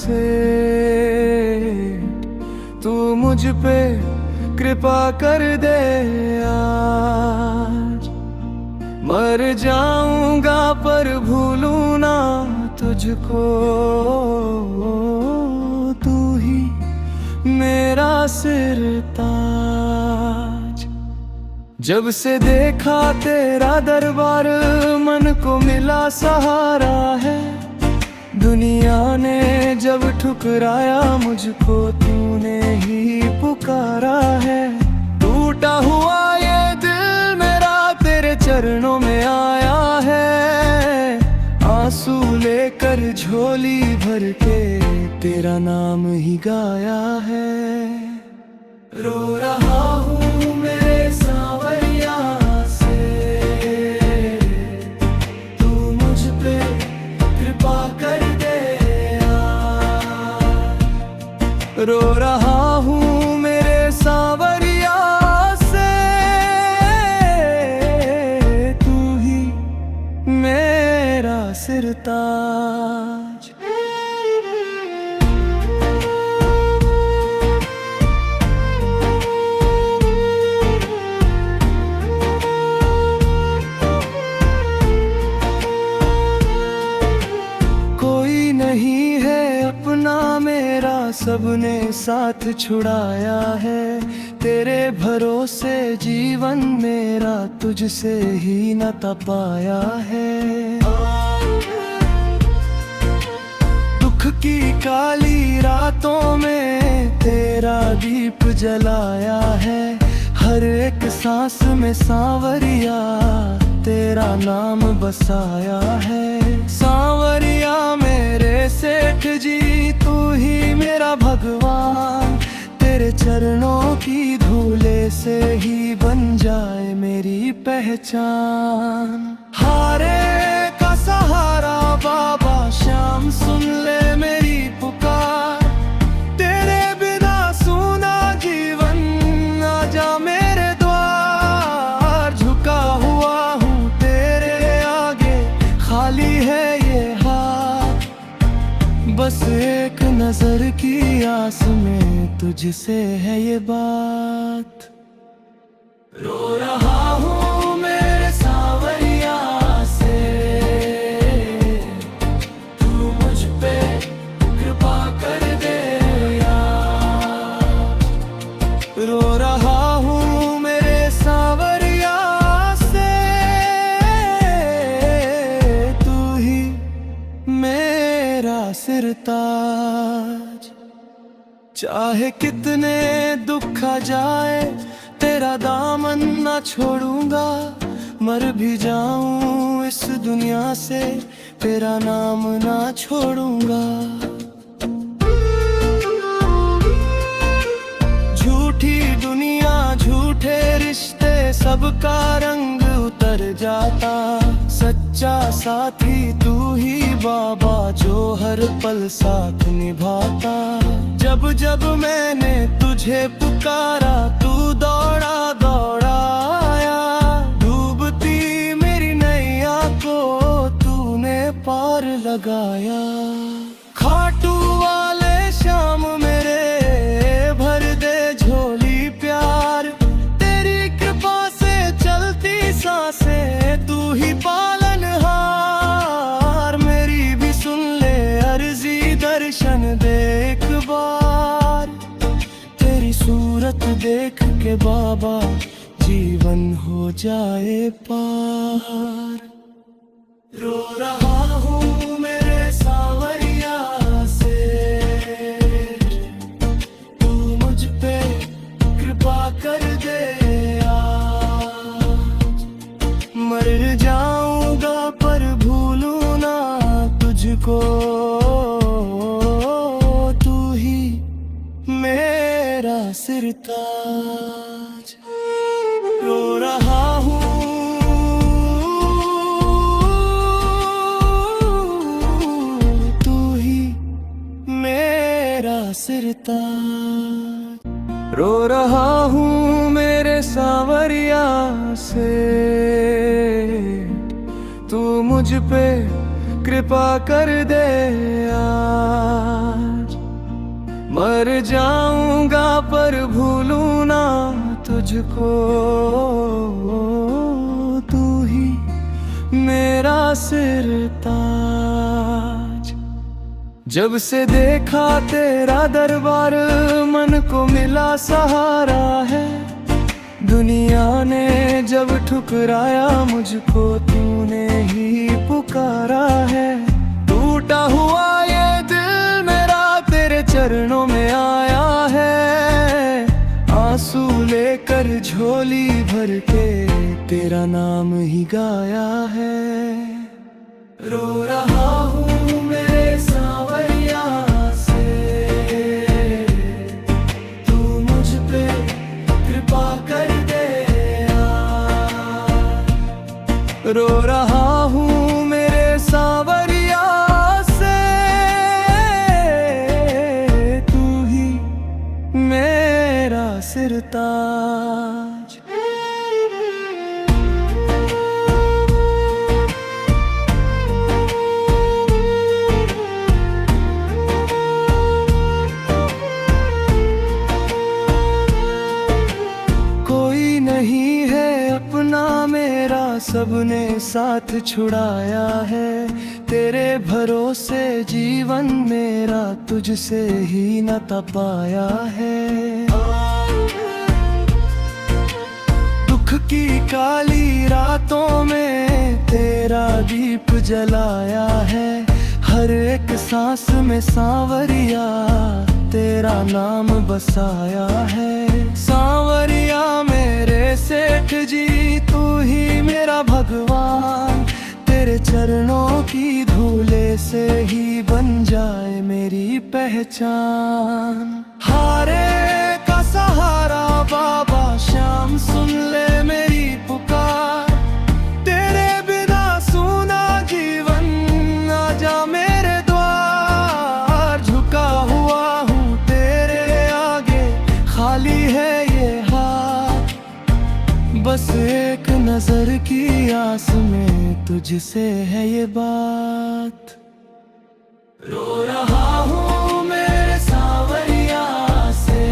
से तू मुझ पे कृपा कर दे आज। मर जाऊंगा पर भूलूं ना तुझको, तू ही मेरा सिरताज। जब से देखा तेरा दरबार मन को मिला सहारा है। दुनिया ने जब ठुकराया मुझको तूने ही पुकारा है। टूटा हुआ ये दिल मेरा तेरे चरणों में आया है। आंसू लेकर झोली भर के तेरा नाम ही गाया है। रो रहा हूँ मेरे सांवरिया से, तू मुझ पे कृपा कर दे आज। रो रहा हूँ मेरे सांवरिया से, तू ही मेरा सिरताज। नहीं है अपना मेरा, सबने साथ छुड़ाया है। तेरे भरोसे जीवन मेरा तुझसे ही नाता पाया है। दुख की काली रातों में तेरा दीप जलाया है। हर एक सांस में सांवरिया तेरा नाम बसाया है। सांवरिया मेरे सेठ जी तू ही मेरा भगवान। तेरे चरणों की धूले से ही बन जाए मेरी पहचान। हारे का सहारा बाबा श्याम सुन ले मेरी पुकार। तेरे बिना सूना जीवन आजा मेरे द्वार। झुका हुआ हूँ तेरे आगे, खाली है ये हाथ। बस एक नजर की आस में तुझसे है ये बात। रो रहा हूँ मेरे सांवरिया से, तू मुझ पे कृपा कर दे यार। रो रहा हूँ मेरे सांवरिया से, तू ही मेरा सिरताज। चाहे कितने दुख आ जाए तेरा दामन ना छोड़ूंगा। मर भी जाऊं इस दुनिया से तेरा नाम ना छोड़ूंगा। झूठी दुनिया झूठे रिश्ते सबका रंग उतर जाता। सच्चा साथी तू ही बाबा जो हर पल साथ निभाता। जब जब मैंने तुझे पुकारा तू दौड़ा दौड़ा आया। डूबती मेरी नैया को तूने पार लगाया। खाटू वाले श्याम मेरे भर दे झोली प्यार। तेरी कृपा से चलती सांसें तू ही पालनहार। मेरी भी सुन ले अर्जी दर्शन दे एक बार। तेरी सूरत देख के बाबा जीवन हो जाए पार। रो रहा हूँ मेरे सांवरिया से, तू मुझ पे कृपा कर दे आज। मर जाऊंगा पर भूलूं ना तुझको, तू ही मेरा सिरताज। रो रहा हूँ तू ही मेरा सिरताज। रो रहा हूँ मेरे सांवरिया से, तू मुझ पे कृपा कर दे यार। मर जाऊंगा पर भूलूं ना तुझको, तू ही मेरा सिरताज। जब से देखा तेरा दरबार, मन को मिला सहारा है। दुनिया ने जब ठुकराया मुझको, तूने ही पुकारा है। टूटा हुआ ये दिल मेरा तेरे चरणों में आया है। आंसू लेकर झोली भर के तेरा नाम ही गाया है। रो रहा हूँ मेरे सांवरिया से, तू मुझ पे कृपा कर दे यार। रो रहा हूँ मेरे सांवरिया से, तू ही मेरा सिरताज। कोई नहीं है अपना मेरा, सबने साथ छुड़ाया है। तेरे भरोसे जीवन मेरा, तुझसे ही नाता पाया है। दुख की काली रातों में तेरा दीप जलाया है। हर एक सांस में सांवरिया तेरा नाम बसाया है। सांवरिया मेरे सेठ जी, तू ही मेरा भगवान। तेरे चरणों की धूले से ही बन जाए मेरी पहचान। हारे का सहारा बाबा श्याम, सुन ले मेरी पुकार। तेरे बिना सूना जीवन, आजा मेरे द्वार। झुका हुआ हूँ तेरे आगे, खाली है ये हाथ। बस एक नजर की आस में तुझसे है ये बात। रो रहा हूँ मेरे सांवरिया से,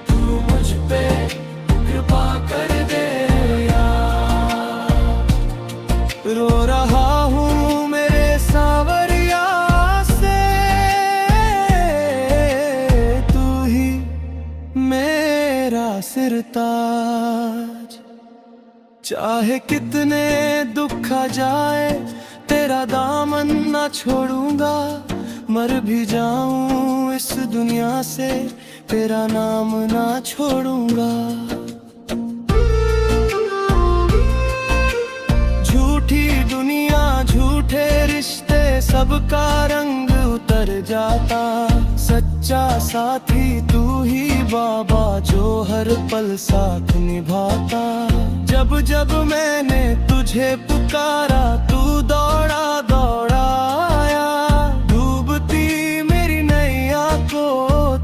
तू मुझ पे कृपा कर दे यार। रो रहा हूँ मेरे सांवरिया से, तू ही मेरा सिरताज। चाहे कितने दुख आ जाए, तेरा दामन ना छोड़ूंगा। मर भी जाऊं इस दुनिया से, तेरा नाम ना छोड़ूंगा। झूठी दुनिया, झूठे रिश्ते, सबका रंग उतर जाता। सच्चा साथी तू ही बाबा, जो हर पल साथ निभाता। जब जब मैंने तुझे पुकारा, तू दौड़ा दौड़ा आया। डूबती मेरी नैया को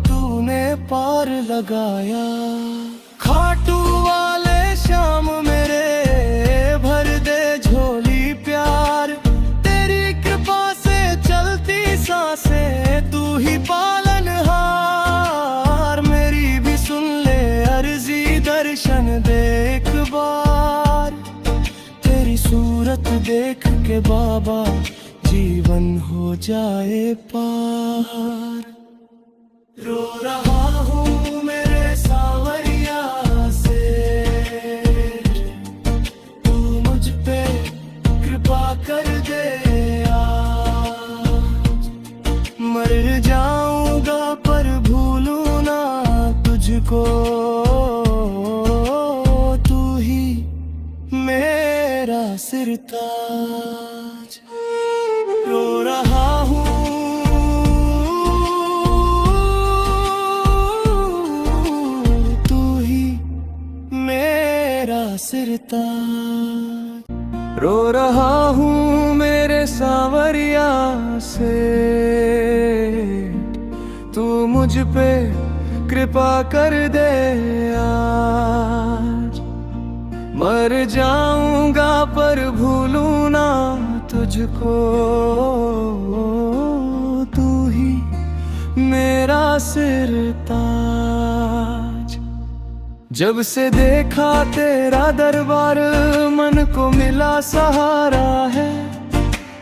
तूने पार लगाया। खाटू वाले श्याम मेरे, भर दे झोली प्यार। तेरी कृपा से चलती सांसें, तू ही पालनहार। मेरी भी सुन ले अर्जी, दर्शन दे एक बार। तेरी सूरत देख के बाबा, जीवन हो जाए पार। रो रहा हूँ मेरे सांवरिया से, तू मुझ पे कृपा कर दे आज। मर जाऊंगा पर भूलूं ना तुझको, तू ही मेरा सिरताज। रो रहा हूँ सिरताज। रो रहा हूँ मेरे सांवरिया से, तू मुझ पे कृपा कर दे आज। मर जाऊंगा पर भूलूं ना तुझको, तू ही सिरताज। जब से देखा तेरा दरबार मन को मिला सहारा है।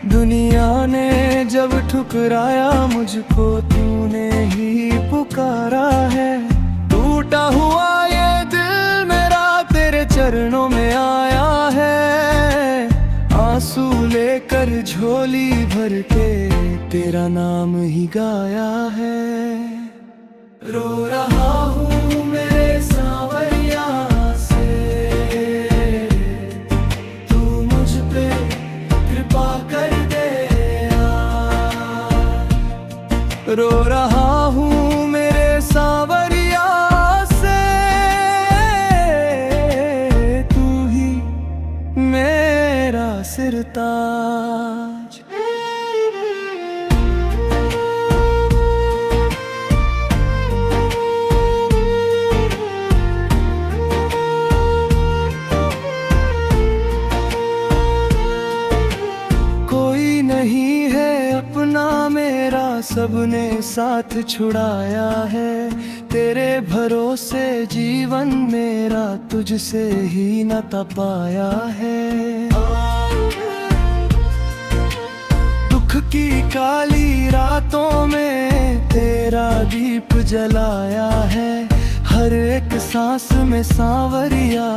दुनिया ने जब ठुकराया मुझको तूने ही पुकारा है। टूटा हुआ ये दिल मेरा तेरे चरणों में आया है। आंसू लेकर झोली भर के तेरा नाम ही गाया है। रो रहा हूँ मेरे सांवरिया से, तू मुझ पे कृपा कर दे यार। रो रहा हूँ मेरे सांवरिया से, तू ही मेरा सिरताज। नहीं है अपना मेरा, सबने साथ छुड़ाया है। तेरे भरोसे जीवन मेरा तुझसे ही नाता पाया है। दुख की काली रातों में तेरा दीप जलाया है। हर एक सांस में सांवरिया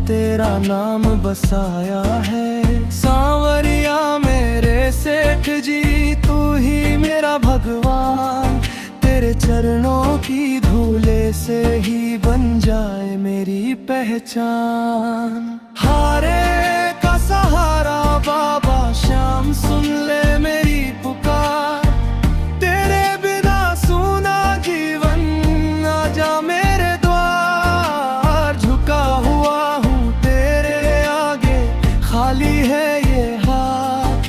तेरा नाम बसाया है। सांवरिया मेरे सेठ जी तू ही मेरा भगवान। तेरे चरणों की धूले से ही बन जाए मेरी पहचान। हारे का सहारा बाबा श्याम सुन ले मेरी पुकार। तेरे बिना सूना जीवन आजा मेरे द्वार। झुका हुआ हूँ तेरे आगे, खाली है ये हाथ।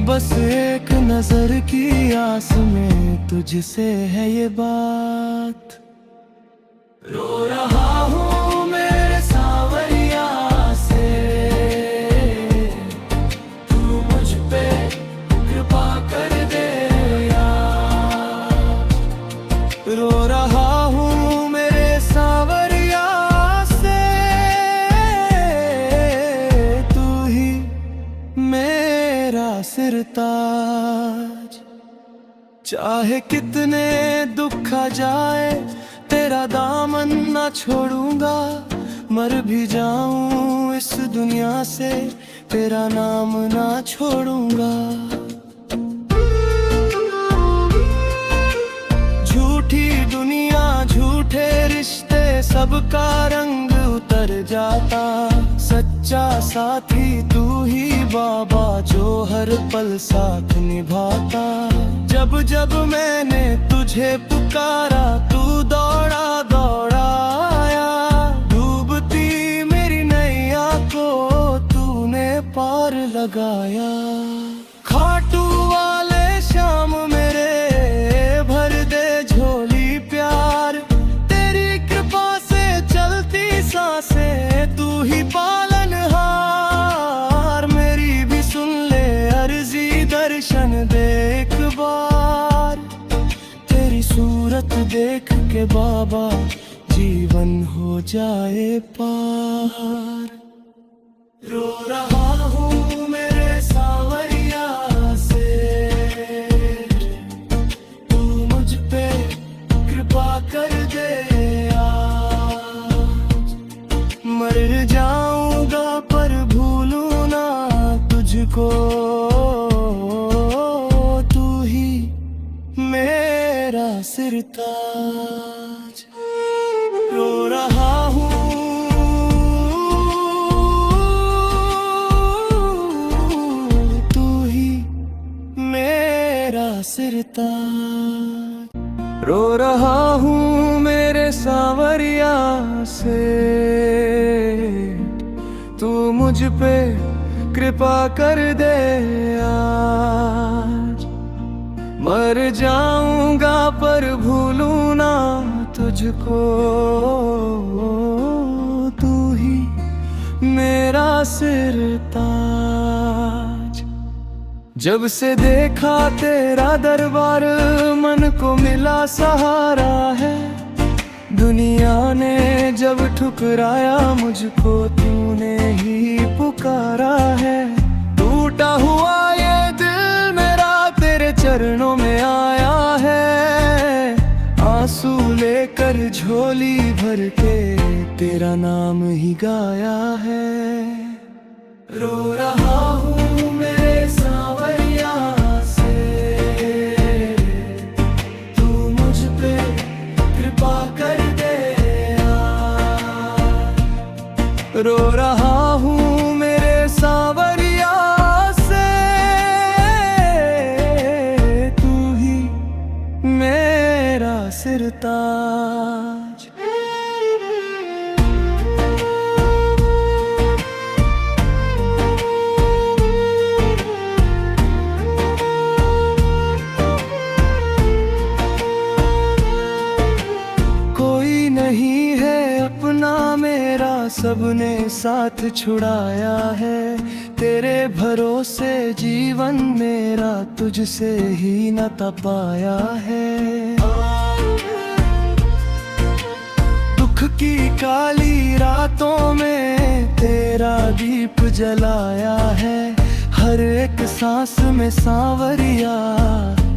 बस एक नजर की आस में तुझसे है ये बात। रो रहा हूँ मेरे सांवरिया से, तू मुझ पे कृपा कर दे यार। रो रहा हूँ मेरे सांवरिया से, तू ही मेरा सिरताज। चाहे कितने दुख आ जाए तेरा दामन ना छोड़ूंगा। मर भी जाऊं इस दुनिया से तेरा नाम ना छोड़ूंगा। झूठी दुनिया झूठे रिश्ते सबका रंग उतर जाता। सच्चा साथी तू ही बाबा जो हर पल साथ निभाता। जब जब मैंने तुझे पुकारा तू दौड़ा दौड़ा आया। डूबती मेरी नैया को तूने पार लगाया। खाटू वाले श्याम मेरे भर दे झोली प्यार। तेरी कृपा से चलती सांसें तू ही पालनहार। मेरी भी सुन ले अर्जी दर्शन दे एक बार। तेरी सूरत देख के बाबा जीवन हो जाए पार। रो रहा हूँ मेरे सांवरिया से, तू मुझ पे कृपा कर दे आज। मर जाऊंगा पर भूलूं ना तुझको, तू ही मेरा सिरताज। रो रहा हूँ तू ही मेरा सिरताज। रो रहा हूँ मेरे सांवरिया से, तू मुझ पे कृपा कर दे आज। मर जाऊंगा पर भूलूं ना तुझको, तू ही मेरा सिरताज। जब से देखा तेरा दरबार मन को मिला सहारा है। दुनिया ने जब ठुकराया मुझको तूने ही पुकारा है। टूटा हुआ ये दिल मेरा तेरे चरणों में आया है। आंसू लेकर झोली भर के तेरा नाम ही गाया है। रो रहा हूँ मेरे सांवरिया से, तू मुझ पे कृपा कर दे यार। रो रहा हूँ मेरे सांवरिया से, तू ही मेरा सिरताज। नहीं है अपना मेरा, सबने साथ छुड़ाया है। तेरे भरोसे जीवन मेरा तुझसे ही नाता पाया है। दुख की काली रातों में तेरा दीप जलाया है। हर एक सांस में सांवरिया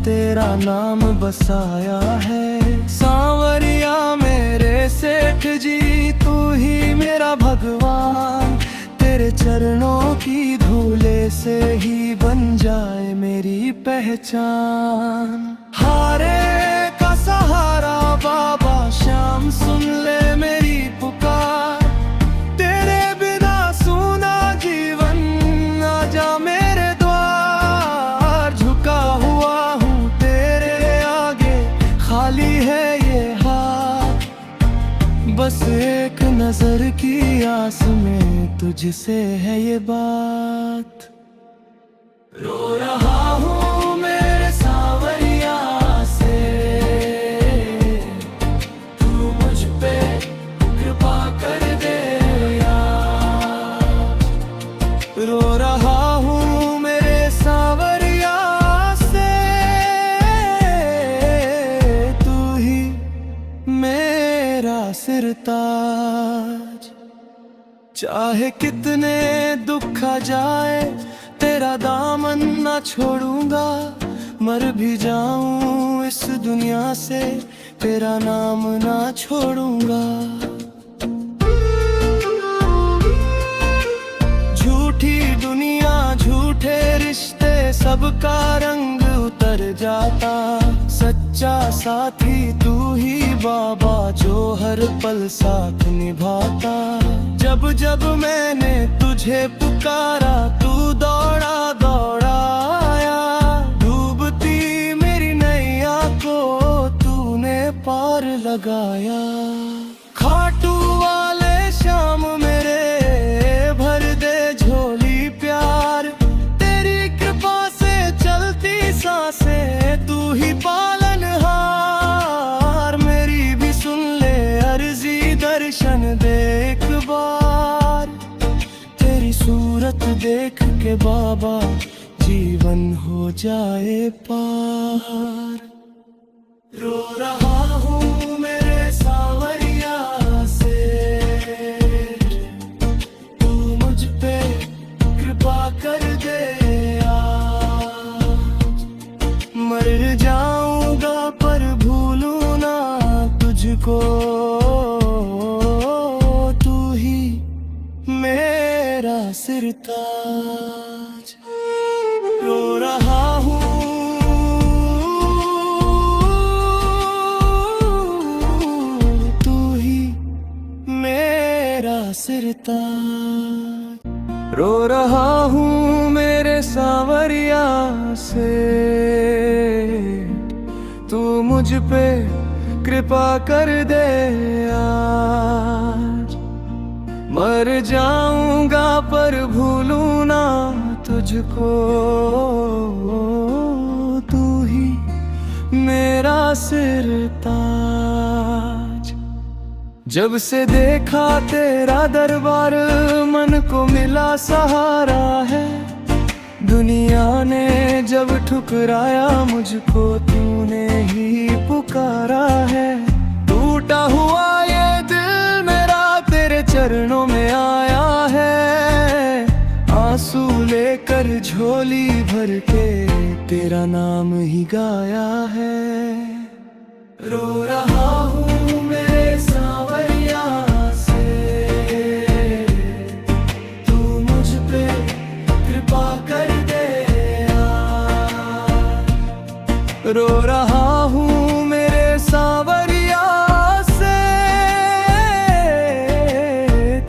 तेरा नाम बसाया है। सांवरिया मेरे सेठ जी, तू ही मेरा भगवान। तेरे चरणों की धूले से ही बन जाए मेरी पहचान। हारे का सहारा बाबा श्याम, सुन ले मेरी पुकार। तेरे बिना सूना जीवन, आजा मेरे द्वार। झुका हुआ हूँ तेरे आगे, खाली है ये हाथ। बस एक नजर की आस में तुझसे है ये बात। रो रहा हूँ मेरे सांवरिया से, तू मुझ पे कृपा कर दे यार। रो रहा हूँ मेरे सांवरिया से, तू ही मेरा सिरताज। चाहे कितने दुख आ जाए तेरा दामन ना छोड़ूंगा। मर भी जाऊं इस दुनिया से तेरा नाम ना छोड़ूंगा। झूठी दुनिया झूठे रिश्ते सबका रंग उतर जाता। सच्चा साथी तू ही बाबा, जो हर पल साथ निभाता। जब जब मैंने तुझे पुकारा तू दौड़ा दौड़ा आया। डूबती मेरी नैया को तूने पार लगाया। खाटू वाले श्याम मेरे, भर दे झोली प्यार। तेरी कृपा से चलती सांसें, तू ही पालनहार। मेरी भी सुन ले अर्जी, दर्शन दे एक बार। तेरी सूरत देख के बाबा जीवन हो जाए पार। रो रहा हूँ मेरे सांवरिया से, तू मुझ पे कृपा कर दे आज। मर जाऊंगा पर भूलूं ना तुझको, तू ही मेरा सिरताज। रो रहा हूँ सिरताज। रो रहा हूँ मेरे सांवरिया से, तू मुझ पे कृपा कर दे आज। मर जाऊंगा पर भूलूं ना तुझको, तू ही मेरा सिरताज। जब से देखा तेरा दरबार मन को मिला सहारा है। दुनिया ने जब ठुकराया मुझको, तूने ही पुकारा है। टूटा हुआ ये दिल मेरा तेरे चरणों में आया है। आंसू लेकर झोली भर के तेरा नाम ही गाया है। रो रहा हूँ मेरे सांवरिया से, तू मुझ पे कृपा कर दे यार। रो रहा हूँ मेरे सांवरिया से,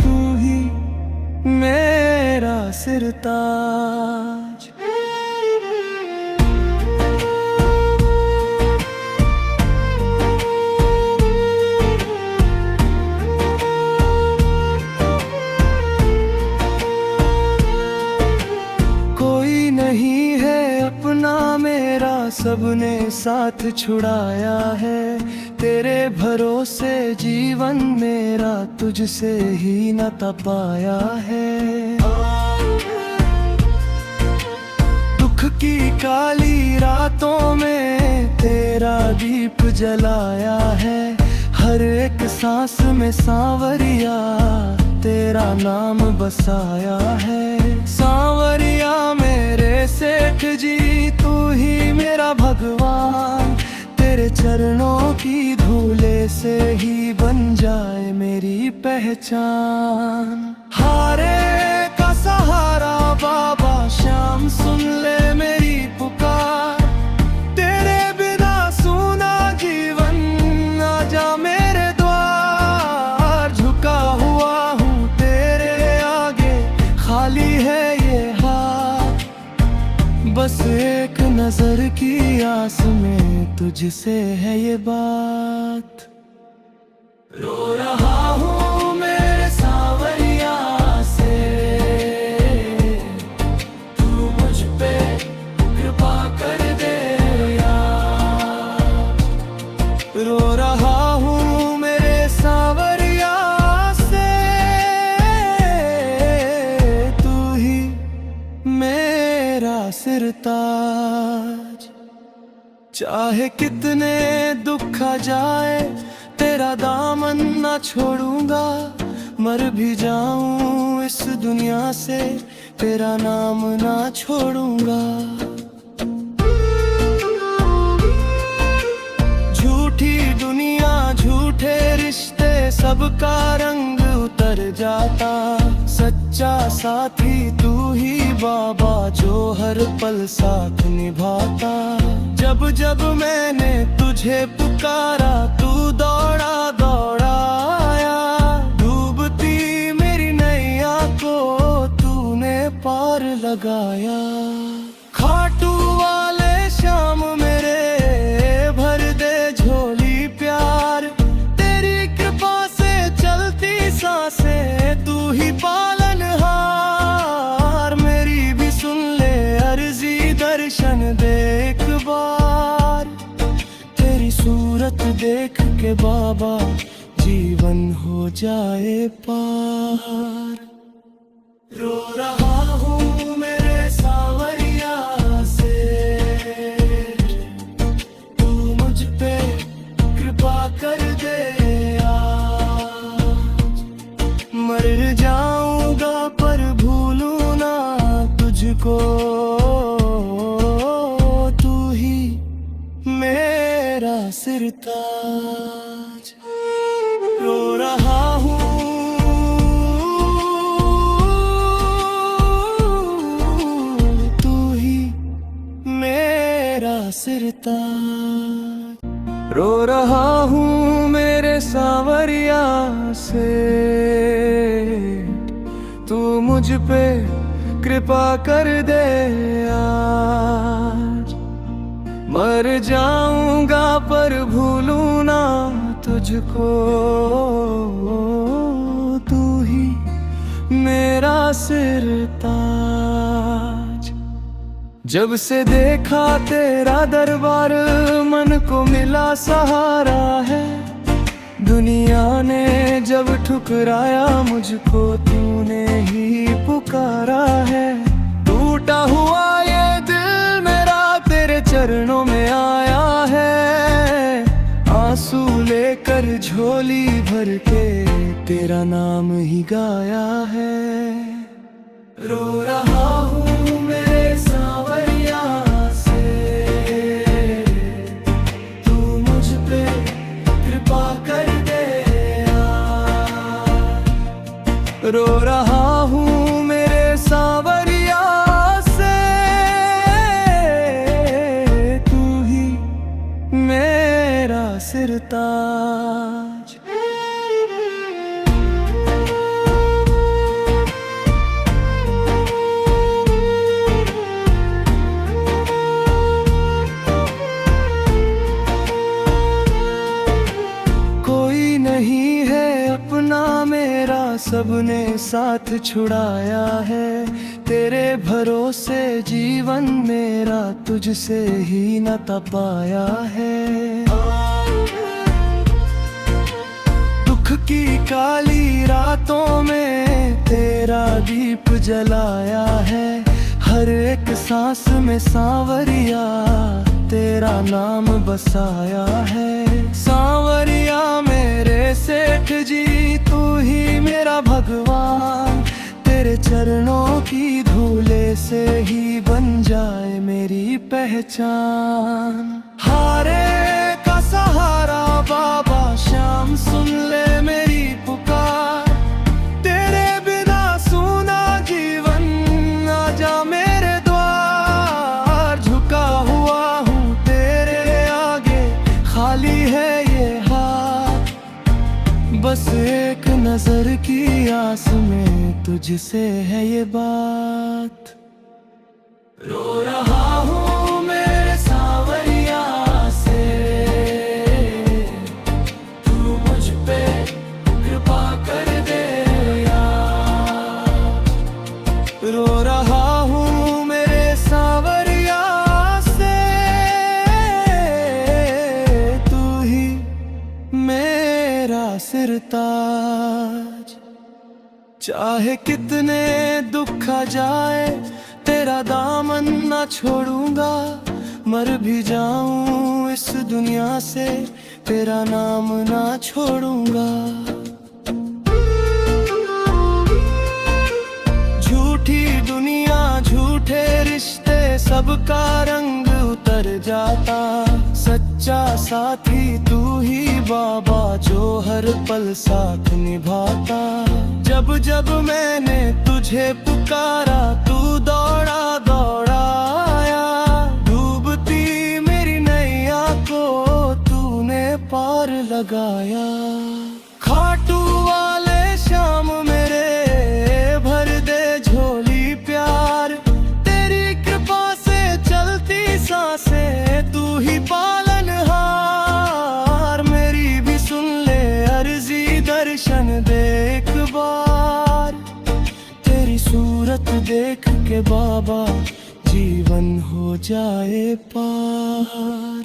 तू ही मेरा सिरताज। नहीं है अपना मेरा, सबने साथ छुड़ाया है। तेरे भरोसे जीवन मेरा तुझसे ही नाता पाया है। दुख की काली रातों में तेरा दीप जलाया है। हर एक सांस में सांवरिया तेरा नाम बसाया है। सांवरिया मेरे सेठ जी, तू ही मेरा भगवान। तेरे चरणों की धूले से ही बन जाए मेरी पहचान। हारे का सहारा बाबा श्याम, सुन ले मेरी पुकार। तेरे बिना सूना जीवन, आजा मेरे द्वार। झुका हुआ हूँ तेरे आगे, खाली है ये हाथ। बस एक नजर की आस में तुझसे है ये बात। रो रहा हूँ मेरे सांवरिया से, तू मुझ पे कृपा कर दे यार। रो रहा हूँ मेरे सांवरिया से, तू ही मेरा सिरताज। चाहे कितने दुख आ जाए, तेरा दामन ना छोड़ूंगा। मर भी जाऊं इस दुनिया से, तेरा नाम ना छोड़ूंगा। झूठी दुनिया, झूठे रिश्ते, सबका रंग उतर जाता। सच्चा साथी तू ही बाबा, जो हर पल साथ निभाता। जब जब मैंने तुझे पुकारा, तू दौड़ा दौड़ा आया। डूबती मेरी नैया को तूने पार लगाया। खाटू वाले श्याम मेरे, भर दे झोली प्यार। तेरी कृपा से चलती सांसें, तू ही पालनहार। मेरी भी सुन ले अर्जी, दर्शन दे एक बार। तेरी सूरत देख के बाबा, जीवन हो जाए पार। रो रहा हूँ मेरे सांवरिया से, तू मुझ पे कृपा कर दे आज। मर जाऊंगा पर भूलूं ना तुझको, तू ही मेरा सिरताज। रो रहा हूँ सिरताज। रो रहा हूँ मेरे सांवरिया से, तू मुझ पे कृपा कर दे आज। मर जाऊंगा पर भूलूं ना तुझको, तू ही मेरा सिरताज। जब से देखा तेरा दरबार, मन को मिला सहारा है। दुनिया ने जब ठुकराया मुझको, तूने ही पुकारा है। टूटा टूटा हुआ ये दिल मेरा तेरे चरणों में आया है। आंसू लेकर झोली भर के तेरा नाम ही गाया है। रो रहा हूँ मेरे सांवरिया से, तू मुझ पे कृपा कर दे यार। रो रहा हूँ मेरे सांवरिया से, तू ही मेरा सिरताज। कोई नहीं है अपना मेरा, सबने साथ छुड़ाया है। तेरे भरोसे जीवन मेरा तुझसे ही नाता पाया है। दुख की काली रातों में तेरा दीप जलाया है। हर एक सांस में सांवरिया तेरा नाम बसाया है। सांवरिया मेरे सेठ जी, तू ही मेरा भगवान। तेरे चरणों की धूले से ही बन जाए मेरी पहचान। हारे का सहारा बाबा श्याम, सुन ले मेरी पुकार। तेरे बिना सूना जीवन, आजा मेरे द्वार। झुका हुआ हूँ तेरे आगे, खाली है ये हाथ। बस एक नजर की आस में तुझसे है ये बात। रो रहा हूँ मेरे सांवरिया से, तू मुझ पे कृपा कर दे यार। रो रहा हूँ मेरे सांवरिया से, तू ही मेरा सिरताज। चाहे कितने दुख आ जाए, तेरा दामन ना छोड़ूंगा। मर भी जाऊं इस दुनिया से, तेरा नाम ना छोड़ूंगा। झूठी दुनिया, झूठे रिश्ते, सबका रंग उतर जाता। सच्चा साथी तू ही बाबा, जो हर पल साथ निभाता। जब जब मैंने तुझे पुकारा, तू दौड़ा दौड़ा आया। डूबती मेरी नैया को तूने पार लगाया। खाटू वाले श्याम मेरे, भर दे झोली प्यार। तेरी कृपा से चलती सांसें, तू ही पालनहार। मेरी भी सुन ले अर्जी, दर्शन दे एक बार। तेरी सूरत देख के बाबा, जीवन हो जाए पार।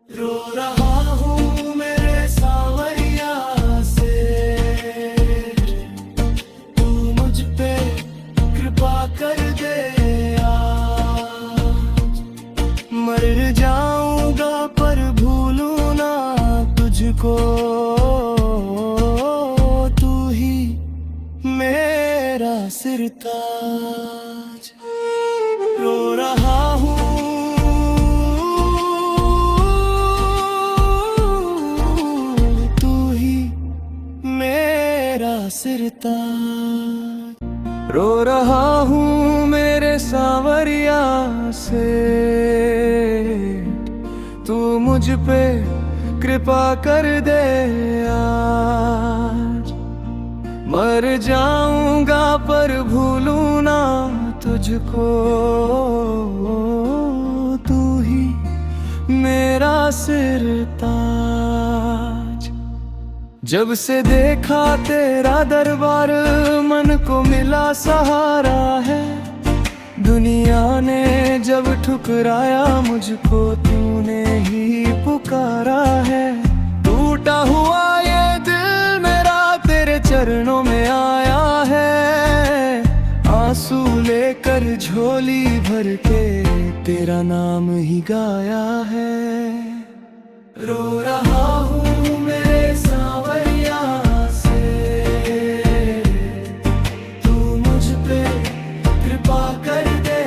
रो रहा हूँ मेरे सांवरिया से, तू मुझ पे कृपा कर दे आज। मर जाऊंगा पर भूलूं ना तुझको, तू ही मेरा सिरताज। रो रहा हूँ तू ही मेरा सिरताज। रो रहा हूँ मेरे सांवरिया से, तू मुझ पे कृपा कर दे आज। मर जाऊंगा पर भूलूं ना तुझको, तू ही मेरा सिरताज। जब से देखा तेरा दरबार, मन को मिला सहारा है। दुनिया ने जब ठुकराया मुझको, तूने ही पुकारा है। टूटा हुआ ये दिल मेरा तेरे चरणों में आया है। आंसू लेकर झोली भर के तेरा नाम ही गाया है। रो रहा हूँ मेरे सांवरिया से, तू मुझ पे कृपा कर दे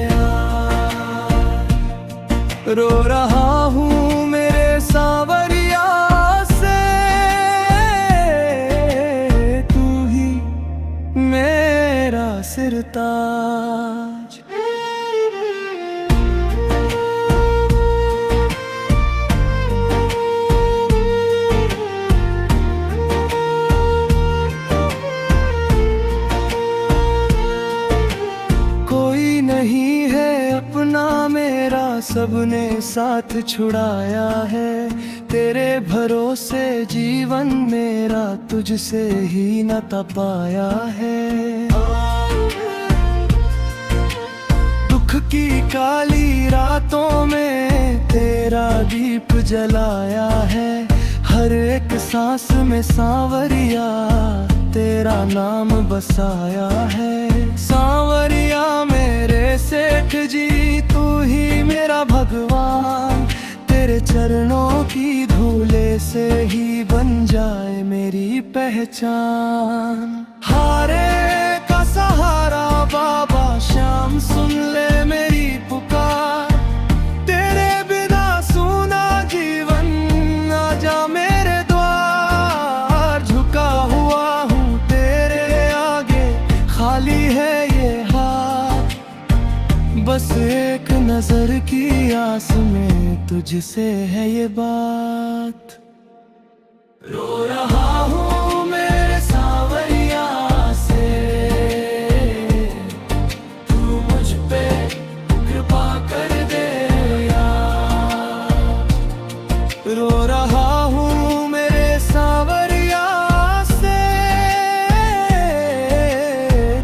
यार। रो रहा हूँ मेरे सांवरिया से, तू ही मेरा सिरताज। कोई नहीं है अपना मेरा, सबने साथ छुड़ाया है। तेरे भरोसे जीवन मेरा तुझसे ही नाता पाया है। दुख की काली रातों में तेरा दीप जलाया है। हर एक सांस में सांवरिया तेरा नाम बसाया है। सांवरिया मेरे सेठ जी, तू ही मेरा भगवान। तेरे चरणों की धूले से ही बन जाए मेरी पहचान। हारे का सहारा बाबा श्याम, सुन ले मेरी पुकार। तेरे बिना सूना जीवन, आजा मेरे द्वार। झुका हुआ हूँ तेरे आगे, खाली है ये हाथ। बस एक नजर की आस में तुझसे है ये बात। रो रहा हूँ मेरे सांवरिया से, तू मुझ पे कृपा कर दे यार। रो रहा हूँ मेरे सांवरिया से,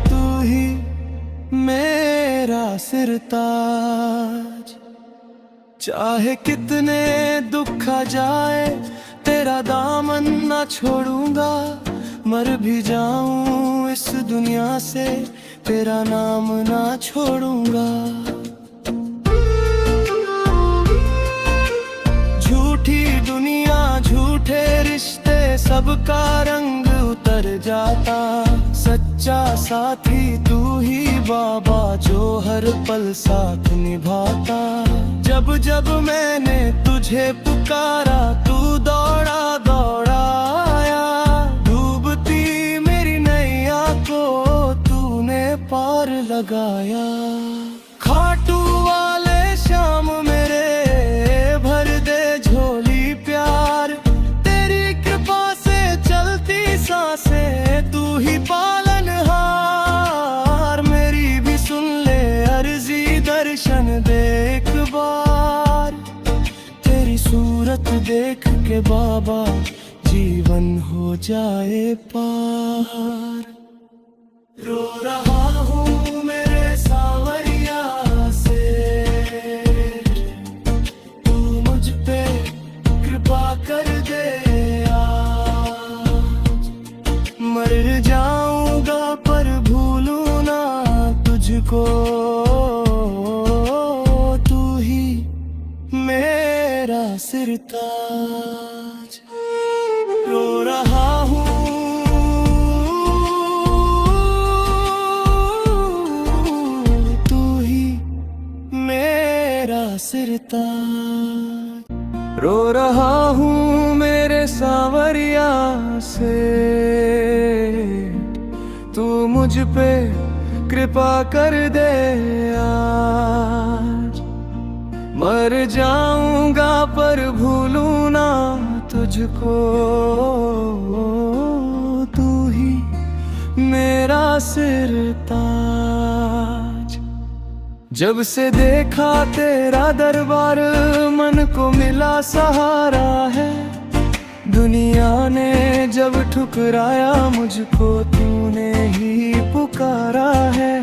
तू ही मेरा सिरताज। चाहे कितने दुख आ जाए तेरा दामन ना छोड़ूंगा। मर भी जाऊं इस दुनिया से तेरा नाम ना छोड़ूंगा। झूठी दुनिया झूठे रिश्ते, सबका रंग उतर जाता। सच्चा साथी तू ही बाबा, जो हर पल साथ निभाता। जब जब मैंने तुझे पुकारा, तू दौड़ा दौड़ा आया। डूबती मेरी नैया को तूने पार लगाया। खाटू वाले श्याम मेरे, भर दे झोली प्यार। तेरी कृपा से चलती सांसें, तू ही पालनहार। मेरी भी सुन ले अर्जी, दर्शन दे एक बार। तेरी सूरत देख के बाबा जीवन हो जाए पार। रो रहा हूँ मेरे सांवरिया से, तू मुझ पे कृपा कर दे आज। मर जाऊंगा पर भूलूं ना तुझको, तू ही मेरा सिरताज। रो रहा हूँ सिरताज। रो रहा हूँ मेरे सांवरिया से, तू मुझ पे कृपा कर दे आज। मर जाऊंगा पर भूलूं ना तुझको, तू ही मेरा सिरताज। जब से देखा तेरा दरबार, मन को मिला सहारा है। दुनिया ने जब ठुकराया मुझको, तूने ही पुकारा है।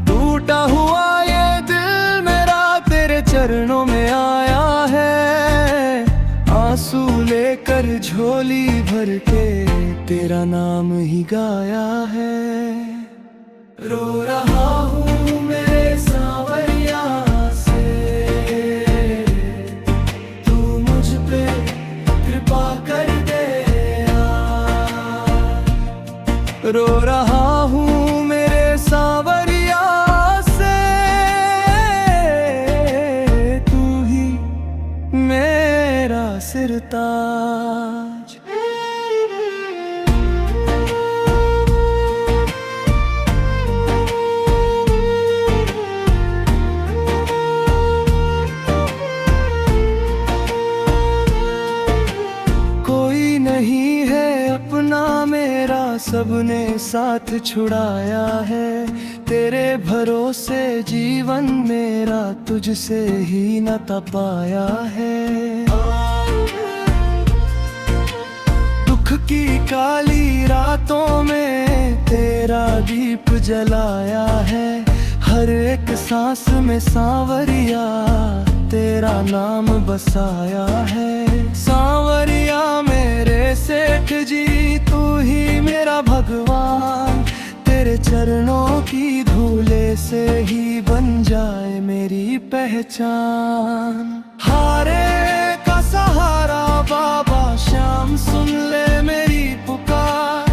टूटा हुआ ये दिल मेरा तेरे चरणों में आया है। आंसू लेकर झोली भर के तेरा नाम ही गाया है। रो रहा हूँ मेरे सांवरिया से, तू मुझ पे कृपा कर दे यार। रो रहा हूँ मेरे सांवरिया से, तू ही मेरा सिरताज। नहीं है अपना मेरा, सबने साथ छुड़ाया है। तेरे भरोसे जीवन मेरा तुझसे ही नाता पाया है। दुख की काली रातों में तेरा दीप जलाया है। हर एक सांस में सांवरिया तेरा नाम बसाया है। सांवरिया मेरे सेठ जी, तू ही मेरा भगवान। तेरे चरणों की धूले से ही बन जाए मेरी पहचान। हारे का सहारा बाबा श्याम, सुन ले मेरी पुकार।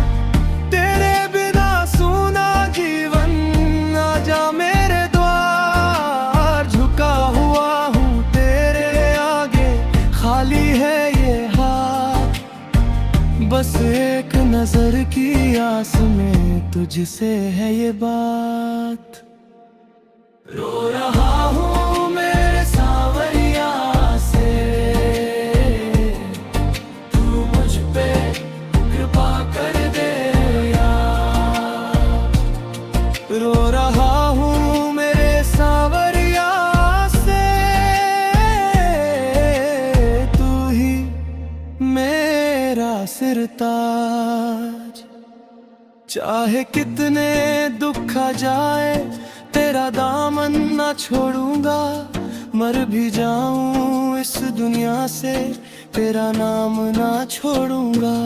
तेरे बिना सूना जीवन, आजा मेरे द्वार। झुका हुआ हूँ तेरे आगे, खाली है ये हाथ। बस एक नजर की आस में तुझसे है ये बात। रो रहा हूँ मेरे सांवरिया से, तू मुझ पे कृपा कर दे यार। रो रहा हूँ मेरे सांवरिया से, तू ही मेरा सिरताज। चाहे कितने दुख आ जाए, तेरा दामन ना छोड़ूंगा। मर भी जाऊं इस दुनिया से, तेरा नाम ना छोड़ूंगा।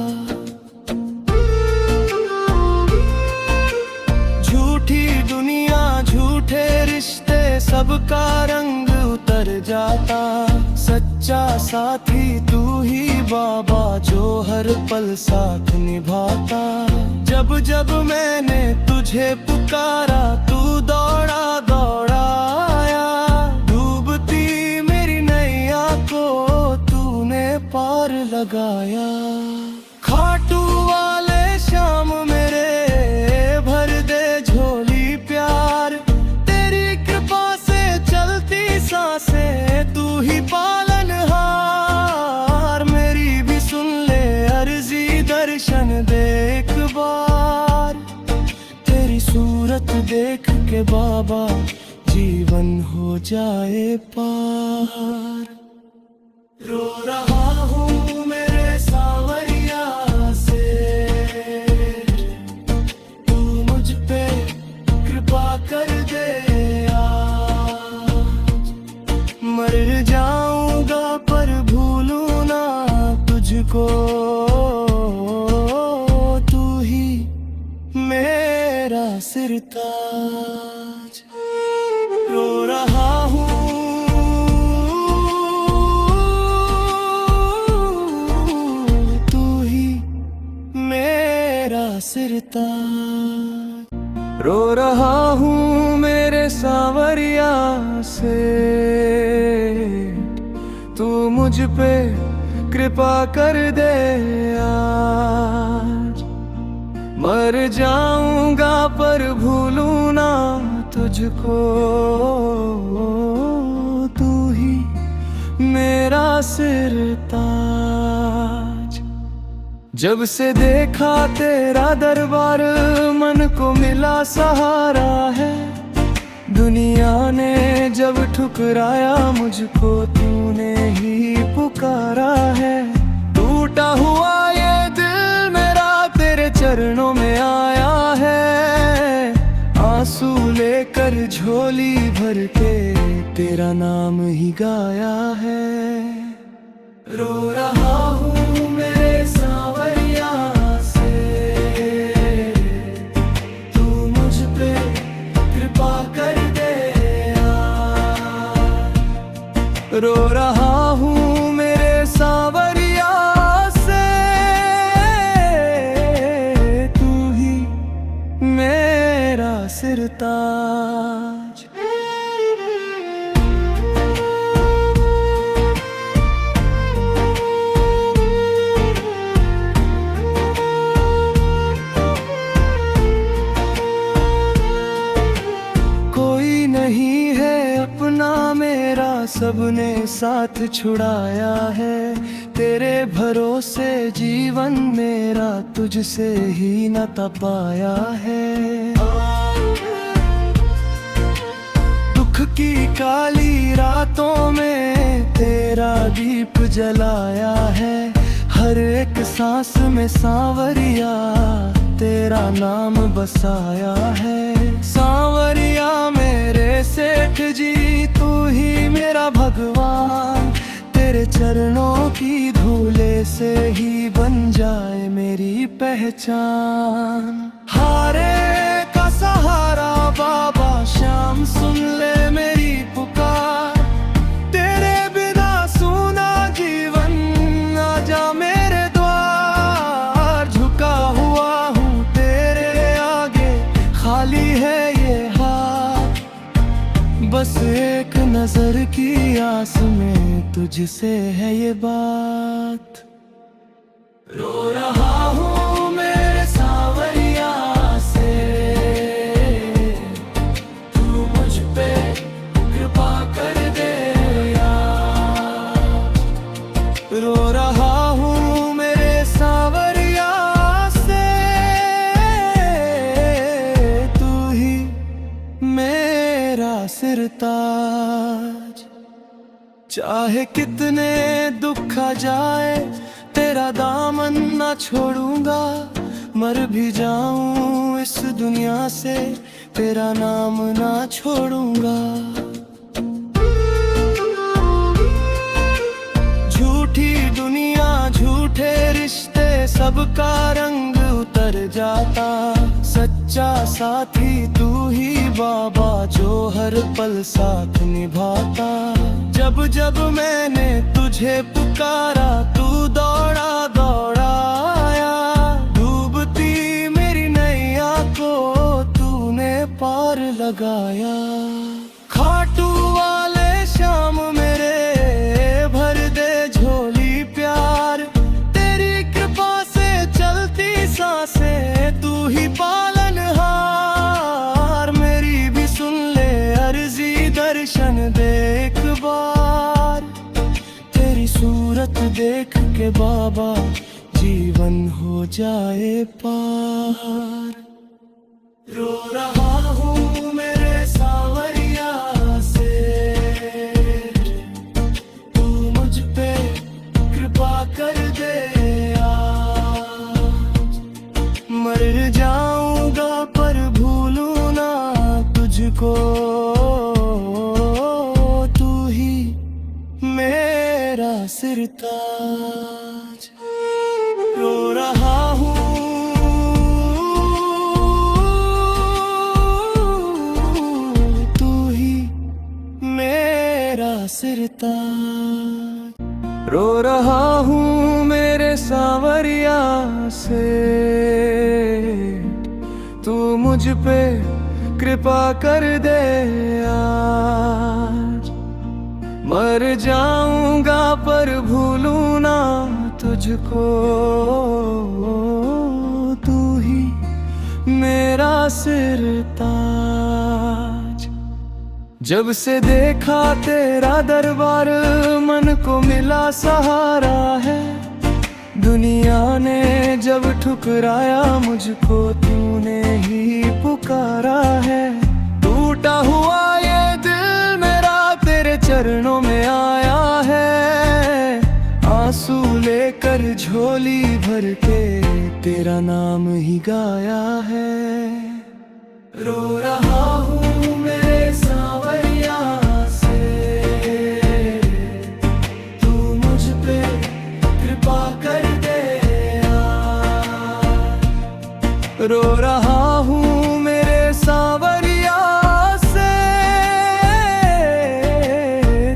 झूठी दुनिया, झूठे रिश्ते, सबका रंग उतर जाता। सच्चा साथी तू ही बाबा, जो हर पल साथ निभाता। जब जब मैंने तुझे पुकारा, तू दौड़ा दौड़ा आया। डूबती मेरी नैया को तूने पार लगाया। खाटू वाले श्याम मेरे, भर दे झोली प्यार। तेरी कृपा से चलती सांसें, तू ही पालनहार। मेरी भी सुन ले अर्जी, दर्शन दे एक बार। तेरी सूरत देख के बाबा, जीवन हो जाए पार। रो रहा हूँ मेरे सांवरिया से, तू मुझ पे कृपा कर दे आज। मर जाऊंगा पर भूलूं ना तुझको, तू ही मेरा सिरताज। रो रहा हूँ सिरताज। रो रहा हूँ मेरे सांवरिया से, तू मुझ पे कृपा कर दे आज। मर जाऊंगा पर भूलूं ना तुझको, तू ही मेरा सिरताज। जब से देखा तेरा दरबार, मन को मिला सहारा है। दुनिया ने जब ठुकराया मुझको, तूने ही पुकारा है। टूटा हुआ ये दिल मेरा तेरे चरणों में आया है। आंसू लेकर झोली भर के तेरा नाम ही गाया है। रो रहा हूँ मेरे सांवरिया से, तू मुझ पे रो रहा हूँ मेरे सांवरिया से, तू ही मेरा सिरताज। कोई नहीं है अपना मेरा, सबने साथ छुड़ाया है। तेरे भरोसे जीवन मेरा तुझसे ही नाता पाया है। दुख की काली रातों में तेरा दीप जलाया है। हर एक सांस में सांवरिया तेरा नाम बसाया है। सांवरिया मेरे सेठ जी, तू ही मेरा भगवान। तेरे चरणों की धूले से ही बन जाए मेरी पहचान। हारे का सहारा बाबा श्याम, सुन ले मेरी पुकार। तेरे बिना सूना जीवन, आजा मेरे द्वार। झुका हुआ हूँ तेरे आगे, खाली है ये हाथ। बस एक नजर की आस में तुझसे है ये बात। रो रहा हूँ मेरे सांवरिया से, तू मुझ पे कृपा कर दे यार। रो रहा हूँ मेरे सांवरिया से, तू ही मेरा सिरताज। चाहे कितने दुख आ जाए, तेरा दामन ना छोड़ूंगा। मर भी जाऊं इस दुनिया से, तेरा नाम ना छोड़ूंगा। झूठी दुनिया, झूठे रिश्ते, सबका रंग उतर जाता। सच्चा साथी तू ही बाबा, जो हर पल साथ निभाता। जब जब मैंने तुझे पुकारा, तू दौड़ा दौड़ा आया। डूबती मेरी नैया को तूने पार लगाया। खाटू वाले श्याम मेरे, भर दे झोली प्यार। तेरी कृपा से चलती सांसें, तू ही पालनहार। मेरी भी सुन ले अर्जी, दर्शन दे एक बार। तेरी सूरत देख के बाबा, जीवन हो जाए पार। रो रहा हूँ मेरे सांवरिया से, तू मुझ पे कृपा कर दे आज। मर जाऊंगा पर भूलूं ना तुझको, तू ही मेरा सिरताज। रो रहा हूँ तू ही मेरा सिरताज। रो रहा हूँ मेरे सांवरिया से, तू मुझ पे कृपा कर दे आज। मर जाऊंगा पर भूलूं ना तुझको, तू ही मेरा सिरताज। जब से देखा तेरा दरबार, मन को मिला सहारा है। दुनिया ने जब ठुकराया मुझको, तूने ही पुकारा है। टूटा हुआ ये दिल मेरा तेरे चरणों में आया है। आंसू लेकर झोली भर के तेरा नाम ही गाया है। रो रहा हूँ मेरे सांवरिया से, तू मुझ पे कृपा कर दे आज। रो रहा हूँ मेरे सांवरिया से,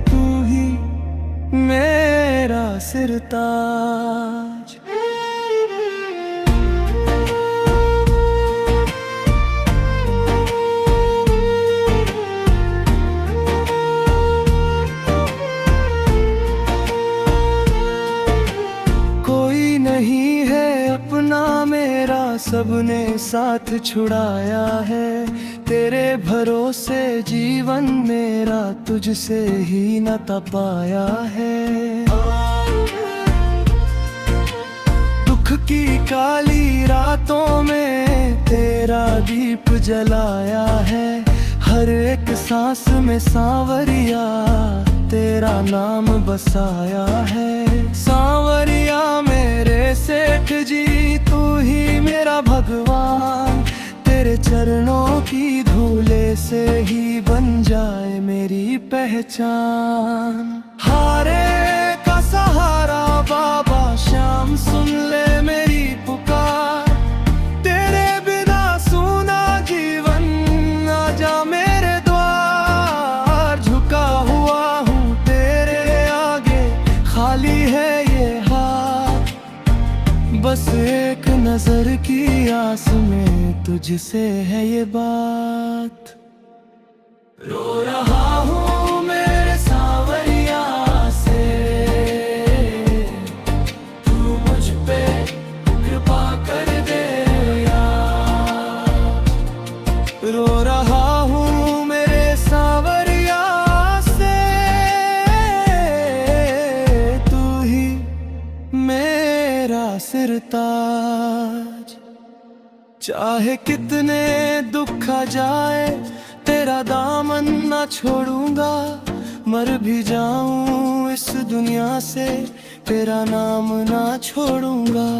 तू ही सिरताज। कोई नहीं है अपना मेरा, सबने साथ छुड़ाया है। तेरे भरोसे जीवन मेरा तुझसे ही नाता पाया है। दुख की काली रातों में तेरा दीप जलाया है। हर एक सांस में सांवरिया तेरा नाम बसाया है। सांवरिया मेरे सेठ जी, तू ही मेरा भगवान। तेरे चरणों की धूले से ही बन जाए मेरी पहचान। हारे का सहारा बाबा श्याम, सुन ले मेरी पुकार। तेरे बिना सूना जीवन, आजा मेरे द्वार। झुका हुआ हूँ तेरे आगे, खाली है ये हाथ। बस एक नजर की आस में तुझसे है ये बात। रो रहा हूँ मेरे सांवरिया से, तू मुझ पे कृपा कर दे यार। रो रहा हूँ मेरे सांवरिया से, तू ही मेरा सिरताज। चाहे कितने दुख आ जाए, तेरा दामन ना छोड़ूंगा। मर भी जाऊं इस दुनिया से, तेरा नाम ना छोड़ूंगा।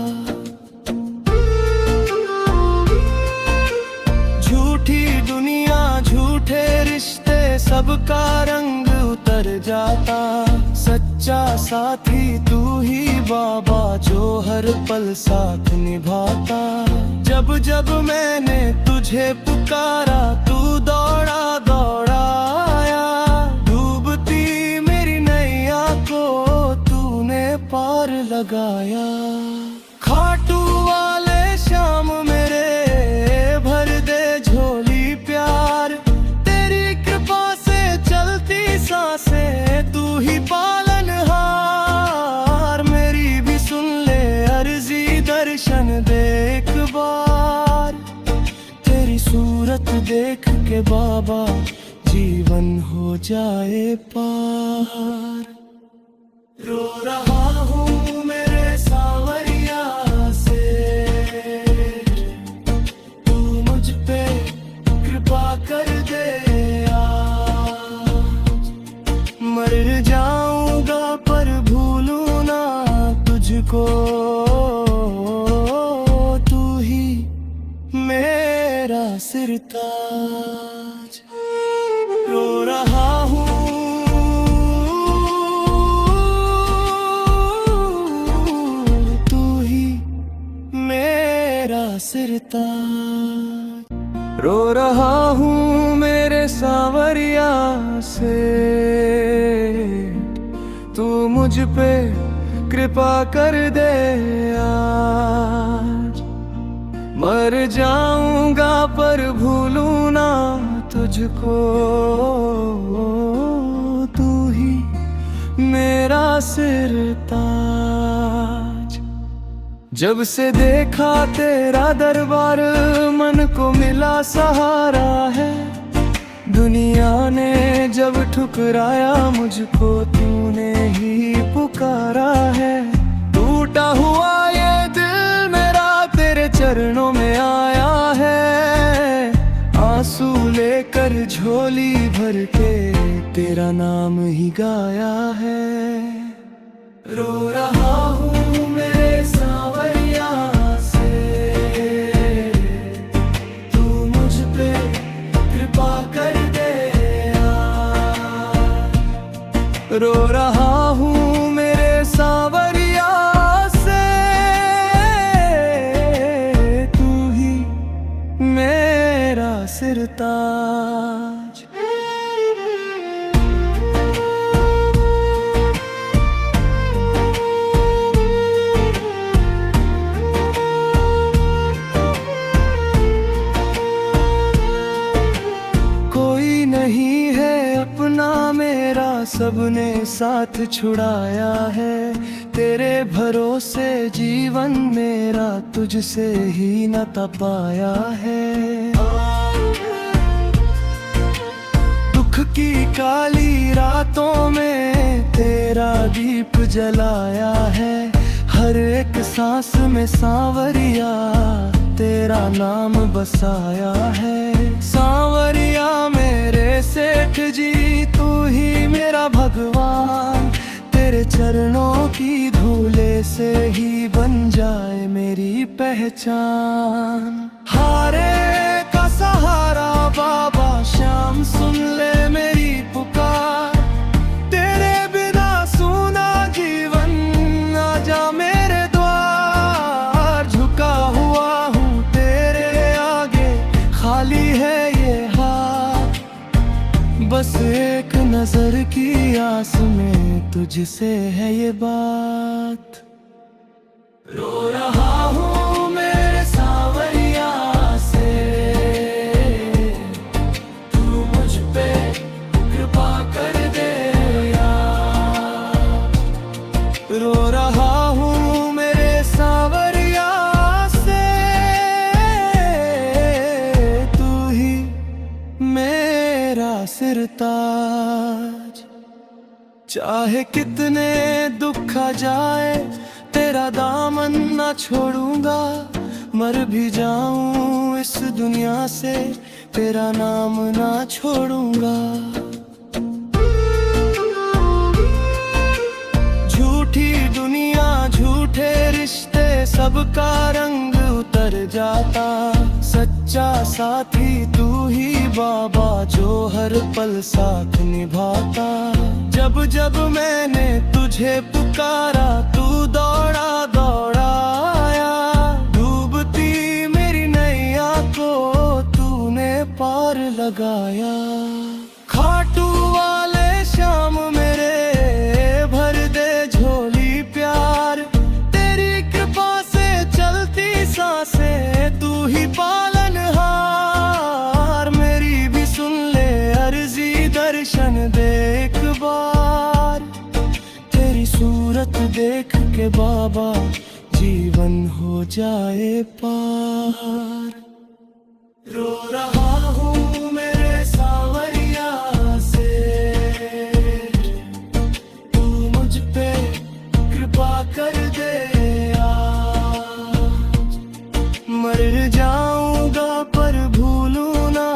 झूठी दुनिया, झूठे रिश्ते, सबका रंग उतर जाता। सच्चा साथी तू ही बाबा, जो हर पल साथ निभाता। जब जब मैंने तुझे पुकारा, तू दौड़ा दौड़ा आया। डूबती मेरी नैया को तूने पार लगाया। खाटू वाले श्याम मेरे, भर दे झोली प्यार। तेरी कृपा से चलती सांसें, तू ही पालनहार। मेरी भी सुन ले अर्जी, दर्शन दे एक बार। तेरी सूरत देख के बाबा, जीवन हो जाए पार। रो रहा हूँ मेरे सांवरिया से, तू मुझ पे कृपा कर दे आज। मर जाऊंगा पर भूलूं ना तुझको, तू ही मेरा सिरताज। रो रहा हूँ तू ही मेरा सिरताज। रो रहा हूँ मेरे सांवरिया से, तू मुझ पे कृपा कर दे आज। मर जाऊंगा पर भूलूं ना तुझको, तू ही मेरा सिरताज। जब से देखा तेरा दरबार, मन को मिला सहारा है। दुनिया ने जब ठुकराया मुझको, तूने ही पुकारा है। टूटा हुआ ये दिल मेरा तेरे चरणों में आया है। आंसू लेकर झोली भर के तेरा नाम ही गाया है। रो रहा हूँ मेरे सांवरिया से, तू मुझ पे कृपा कर दे आज। रो रहा हूँ मेरे सांवरिया से, तू ही मेरा सिरताज। सबने साथ छुड़ाया है। तेरे भरोसे जीवन मेरा तुझसे ही नाता पाया है। दुख की काली रातों में तेरा दीप जलाया है। हर एक सांस में सांवरिया तेरा नाम बसाया है। सांवरिया मेरे सेठ जी तू ही मेरा भगवान। तेरे चरणों की धूले से ही बन जाए मेरी पहचान। हारे का सहारा बाबा श्याम सुन ले मेरी पुकार। तेरे बिना सूना जीवन आजा मेरे द्वार। झुका हुआ हूँ तेरे आगे खाली है ये हाथ। बस एक नजर की आस में तुझसे है ये बात। रो रहा हूँ मेरे सांवरिया से तू मुझ पे कृपा कर दे यार। रो रहा हूँ मेरे सांवरिया से तू ही मेरा सिरताज। चाहे कितने दुख आ जाए तेरा दामन ना छोड़ूंगा। मर भी जाऊं इस दुनिया से तेरा नाम ना छोड़ूंगा। झूठी दुनिया झूठे रिश्ते सबका रंग उतर जाता। सच्चा साथी तू ही बाबा जो हर पल साथ निभाता। जब जब मैंने तुझे पुकारा तू दौड़ा दौड़ा आया। डूबती मेरी नैया को तूने पार लगाया। खाटू वाले श्याम मेरे भर दे झोली प्यार। तेरी कृपा से चलती सांसें तू ही पालनहार। मेरी भी सुन ले अर्जी दर्शन दे एक बार। तेरी सूरत देख के बाबा जीवन हो जाए पार। रो रहा हूँ मेरे सांवरिया से तू मुझ पे कृपा कर दे आज। मर जाऊंगा पर भूलूं ना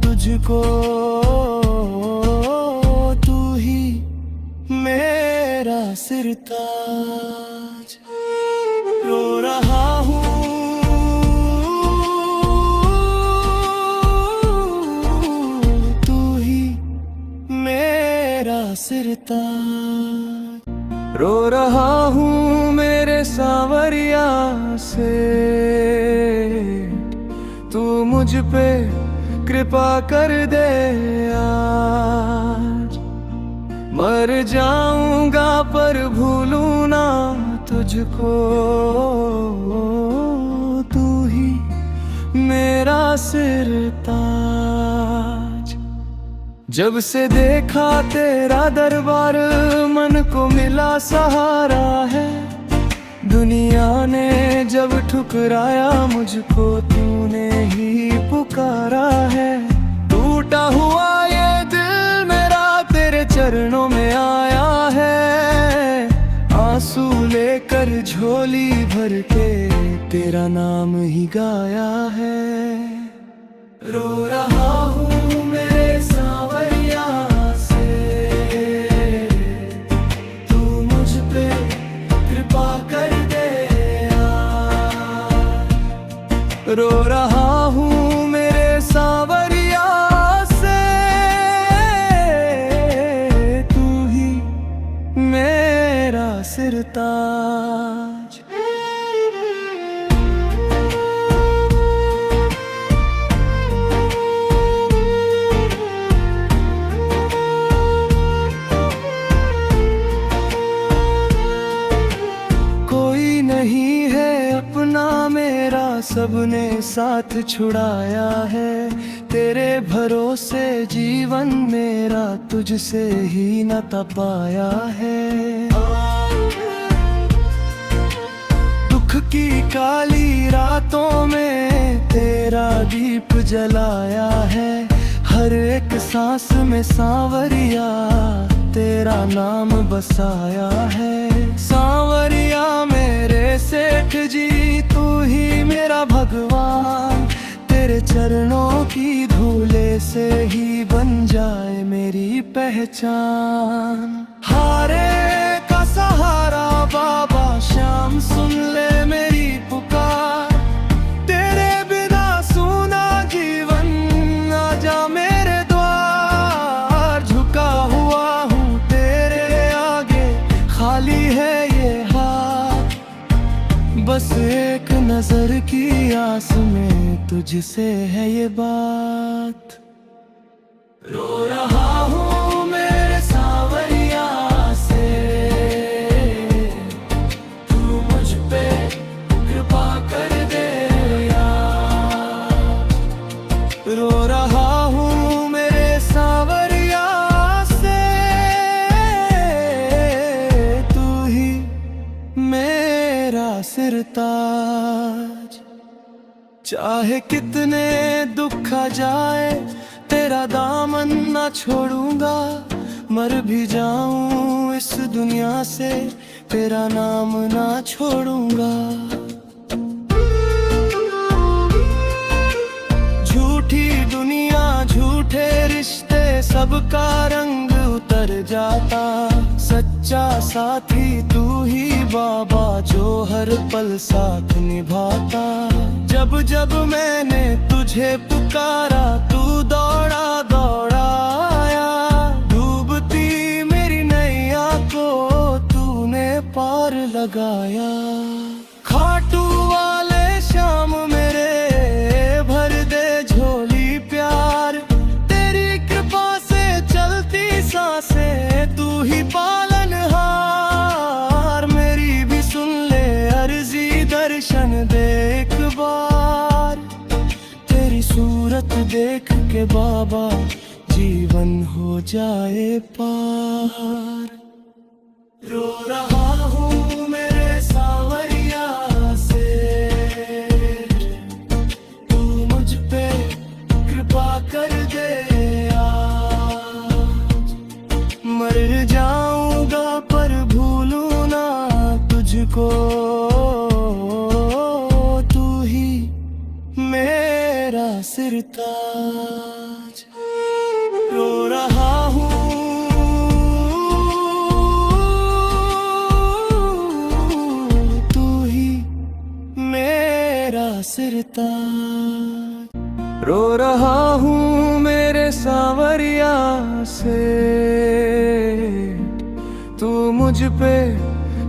तुझको। तू ही मेरा सिरताज। रो रहा हूँ तू ही मेरा सिरताज। रो रहा हूँ मेरे सांवरिया से तू मुझ पे कृपा कर दे आज। मर जाऊंगा पर भूलूं ना तुझको। तू ही मेरा सिरताज। जब से देखा तेरा दरबार मन को मिला सहारा है। दुनिया ने जब ठुकराया मुझको तूने ही पुकारा है। टूटा हुआ ये दिल मेरा तेरे चरणों में आया है। आंसू लेकर झोली भर के तेरा नाम ही गाया है। रो रहा हूँ मेरे सांवरिया से तू मुझ पे कृपा कर दे यार। रो रहा हूँ मेरे सांवरिया से तू ही मेरा सिरताज। नहीं है अपना मेरा सबने साथ छुड़ाया है। तेरे भरोसे जीवन मेरा तुझसे ही नाता पाया है। दुख की काली रातों में तेरा दीप जलाया है। हर एक सांस में सांवरिया तेरा नाम बसाया है। सांवरिया मेरे सेठ जी तू ही मेरा भगवान। तेरे चरणों की धूले से ही बन जाए मेरी पहचान। हारे का सहारा बाबा श्याम सुन ले मेरी पुकार। तेरे बिना सूना जीवन आजा मेरे द्वार। झुका हुआ हूँ तेरे आगे खाली है ये हाथ। बस एक नजर की आस में तुझसे है ये बात। रो रहा हूँ मेरे सांवरिया से तू मुझ पे कृपा कर दे यार। रो रहा हूँ मेरे सांवरिया से तू ही मेरा सिरताज। चाहे कितने दुख आ जाए तेरा दामन ना छोड़ूंगा। मर भी जाऊं इस दुनिया से तेरा नाम ना छोड़ूंगा। झूठी दुनिया झूठे रिश्ते सबका रंग उतर जाता। सच्चा साथी तू ही बाबा जो हर पल साथ निभाता। जब जब मैंने तुझे पुकारा तू दौड़ा दौड़ा आया। डूबती मेरी नैया को तूने पार लगाया। खाटू वाले श्याम मेरे भर दे झोली प्यार। तेरी कृपा से चलती सांसें तू ही पालनहार। मेरी भी सुन ले अर्जी दर्शन दे एक बार। तेरी सूरत देख के बाबा जीवन हो जाए पार। रो रहा हूँ मेरे सांवरिया से तू मुझ पे कृपा कर दे आज। मर जाऊंगा पर भूलूं ना तुझको। तू ही मेरा सिरताज। रो रहा हूँ तू ही मेरा सिरताज। रो रहा हूँ मेरे सांवरिया से तू मुझ पे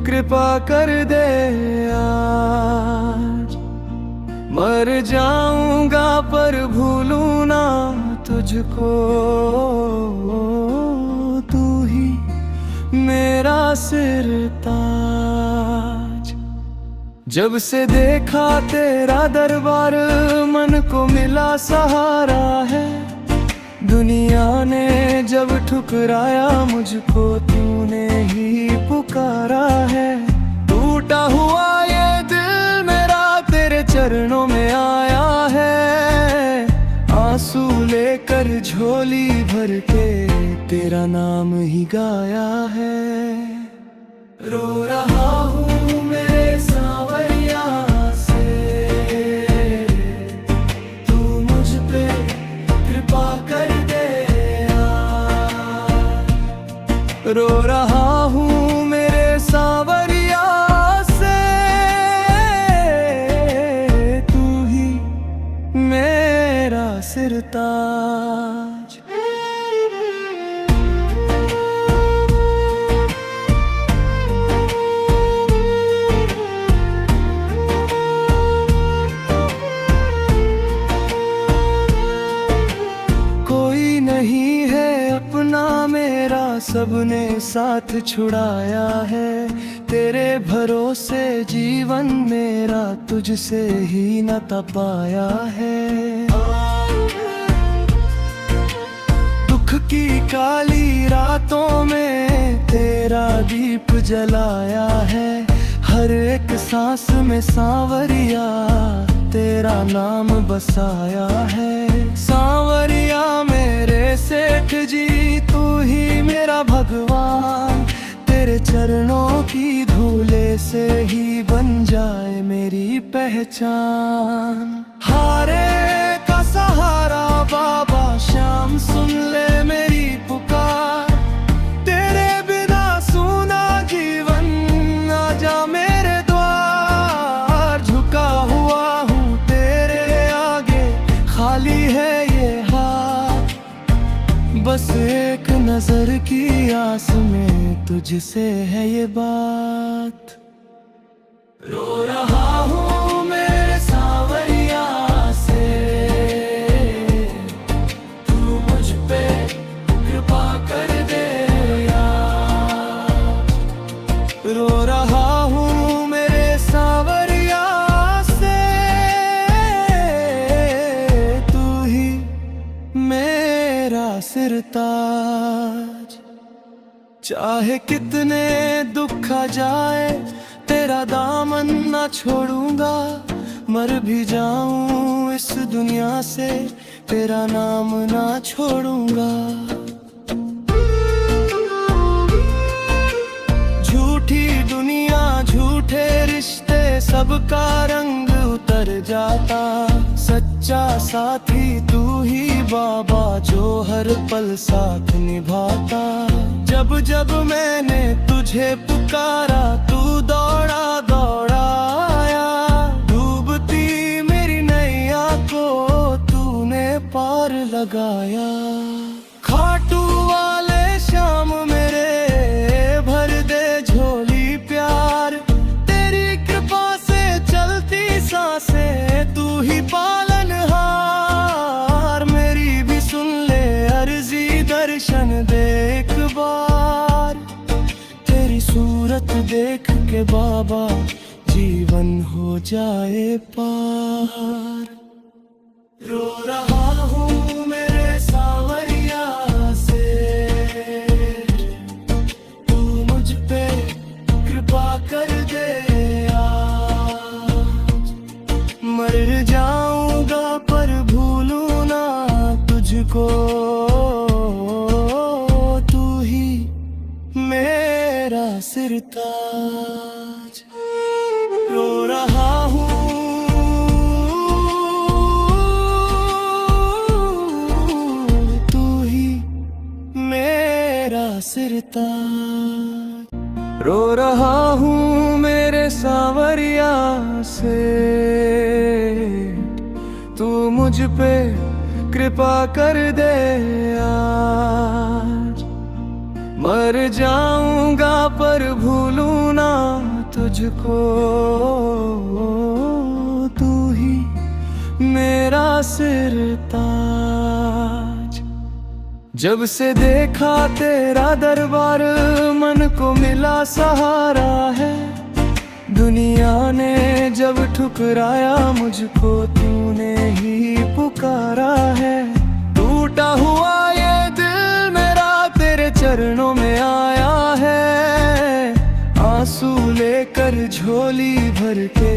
कृपा कर दे आज। मर जाऊंगा पर भूलूं ना तुझको। तू ही मेरा सिरताज। जब से देखा तेरा दरबार मन को मिला सहारा है। दुनिया ने जब ठुकराया मुझको तूने ही पुकारा है। टूटा हुआ ये दिल मेरा तेरे चरणों में आया है। आंसू लेकर झोली भर के तेरा नाम ही गाया है। रो रहा हूँ मेरे सांवरिया से तू मुझ पे कृपा कर दे यार। रो रहा हूँ मेरे सांवरिया से तू ही मेरा सिरताज। कोई नहीं है अपना मेरा सबने साथ छुड़ाया है। तेरे भरोसे जीवन मेरा तुझसे ही नाता पाया है। की काली रातों में तेरा दीप जलाया है, हर एक सांस में सांवरिया तेरा नाम बसाया है। सांवरिया मेरे सेठ जी, तू ही मेरा भगवान, तेरे चरणों की धूले से ही बन जाए मेरी पहचान। हारे का सहारा बाबा श्याम, सुन ले मेरी पुकार, तेरे बिना सूना जीवन, आजा मेरे द्वार। झुका हुआ हूँ तेरे आगे, खाली है ये हाथ, बस एक नजर की आस में तुझसे है ये बात। रो रहा हूँ मेरे सांवरिया से, तू मुझ पे कृपा कर दे यार। रो रहा हूँ मेरे सांवरिया से, तू ही मेरा सिरताज। चाहे कितने दुख आ जाए, तेरा दामन ना छोड़ूंगा, मर भी जाऊं इस दुनिया से, तेरा नाम ना छोड़ूंगा। झूठी दुनिया झूठे रिश्ते, सबका रंग उतर जाता, सच्चा साथी तू ही बाबा, जो हर पल साथ निभाता। जब जब मैंने तुझे पुकारा, तू दौड़ा दौड़ा आया, डूबती मेरी नैया को तूने पार लगाया। खाटू वाले श्याम मेरे, भर दे झोली प्यार, तेरी कृपा से चलती सांसें, तू ही पालनहार। मेरी भी सुन ले अर्जी, दर्शन दे एक बार, तेरी सूरत देख के बाबा जीवन हो जाए पार। रो रहा हूँ मेरे सांवरिया से, तू मुझ पे कृपा कर दे आज। मर जाऊंगा पर भूलूं ना तुझको, तू ही मेरा सिरताज। रो रहा हूँ तू ही मेरा सिरताज। रो रहा हूँ मेरे सांवरिया से, तू मुझ पे कृपा कर दे आज। मर जाऊंगा पर भूलूं ना तुझको, तू ही मेरा सिरताज। जब से देखा तेरा दरबार, मन को मिला सहारा है, दुनिया ने जब ठुकराया मुझको, तूने ही पुकारा है। टूटा हुआ ये दिल मेरा तेरे चरणों में आया है, आंसू लेकर झोली भर के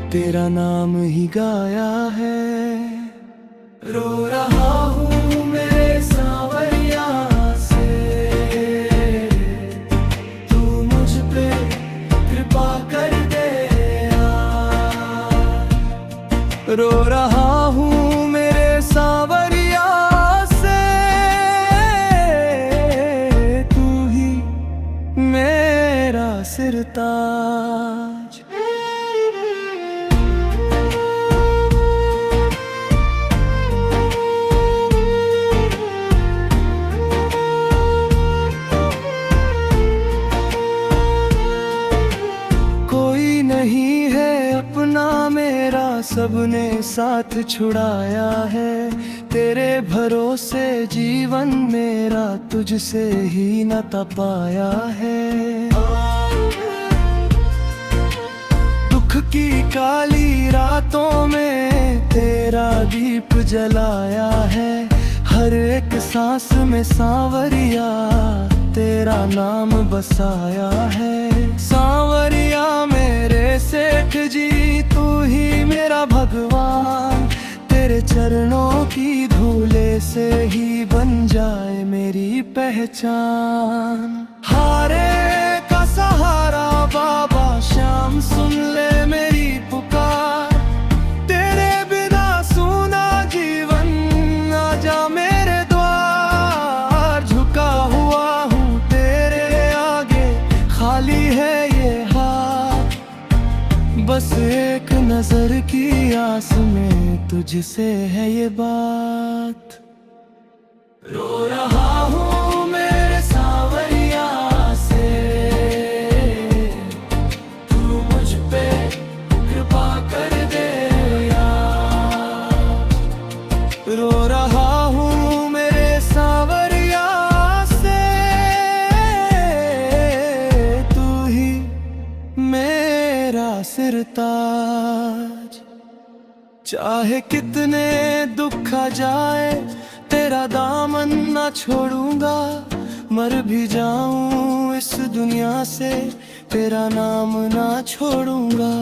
तेरा नाम ही गाया है। रो रहा हूँ मेरे सांवरिया से, तू मुझ पे कृपा कर दे आज। रो रहा हूँ मेरे सांवरिया से, तू ही मेरा सिरताज। कोई नहीं है अपना मेरा, सबने साथ छुड़ाया है, तेरे भरोसे जीवन मेरा तुझसे ही नाता पाया है। दुख की काली रातों में तेरा दीप जलाया है, हर एक सांस में सांवरिया तेरा नाम बसाया है। सांवरिया मेरे सेठ जी, तू ही मेरा भगवान। तेरे चरणों की धूले से ही बन जाए मेरी पहचान। हारे का सहारा बाबा श्याम, सुन ले मेरी पुकार। तेरे बिना सूना जीवन, आजा मेरे द्वार। झुका हुआ हूँ तेरे आगे, खाली है ये हाथ। बस एक नजर की आस में तुझसे है ये बात। रो रहा हूँ मेरे सांवरिया से, तू मुझ पे कृपा कर दे यार। रो रहा हूँ मेरे सांवरिया से, तू ही मेरा सिरताज। चाहे कितने दुख आ जाए, तेरा दामन ना छोड़ूंगा। मर भी जाऊं इस दुनिया से, तेरा नाम ना छोड़ूंगा।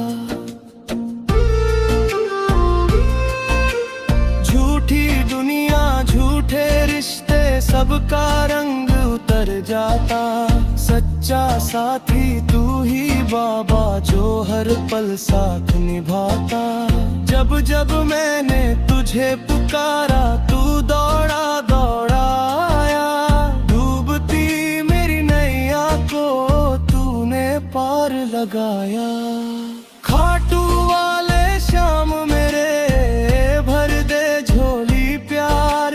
झूठी दुनिया, झूठे रिश्ते, सबका रंग उतर जाता। सच्चा साथी तू ही बाबा, जो हर पल साथ निभाता। जब जब मैंने तुझे पुकारा, तू दौड़ा दौड़ा आया। डूबती मेरी नैया को तूने पार लगाया। खाटू वाले श्याम मेरे, भर दे झोली प्यार।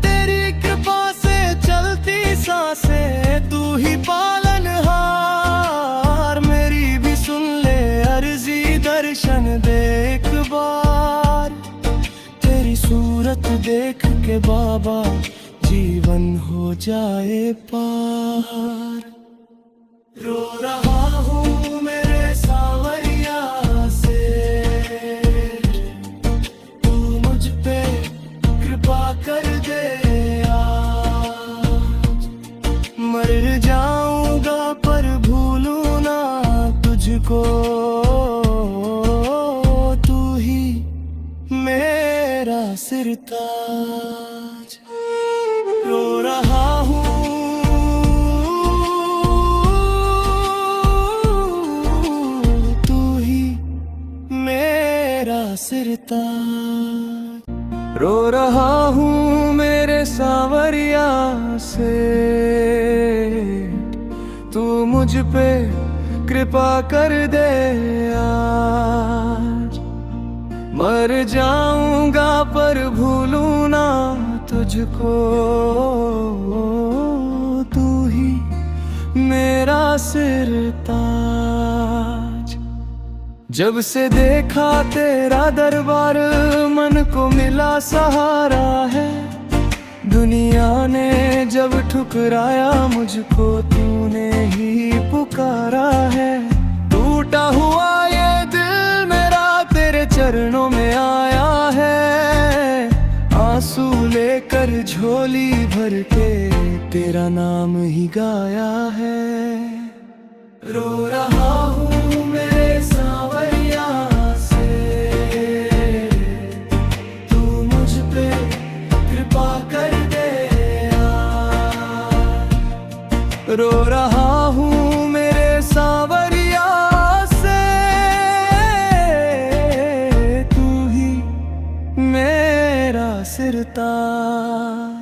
तेरी कृपा से चलती सांसें, तू ही पालनहार। मेरी भी सुन ले अर्जी, दर्शन दे एक बार। तेरी सूरत देख के बाबा, जीवन हो जाए पार। रो रहा हूँ मेरे सांवरिया से, तू मुझ पे कृपा कर दे आज। मर जाऊंगा पर भूलूं ना तुझको, तू ही मेरा सिरताज। रो रहा हूँ तू ही मेरा सिरताज। रो रहा हूँ मेरे सांवरिया से, तू मुझ पे कृपा कर दे आज। मर जाऊंगा पर भूलूं ना तुझको, तू ही मेरा सिरताज। जब से देखा तेरा दरबार, मन को मिला सहारा है। दुनिया ने जब ठुकराया मुझको, तूने ही पुकारा है। टूटा हुआ ये दिल मेरा तेरे चरणों में आया है। आंसू लेकर झोली भर के तेरा नाम ही गाया है। रो रहा हूँ मेरे सांवरिया से, तू मुझ पे कृपा कर दे आज। रो रहा हूँ मेरे सांवरिया से, तू ही मेरा सिरताज।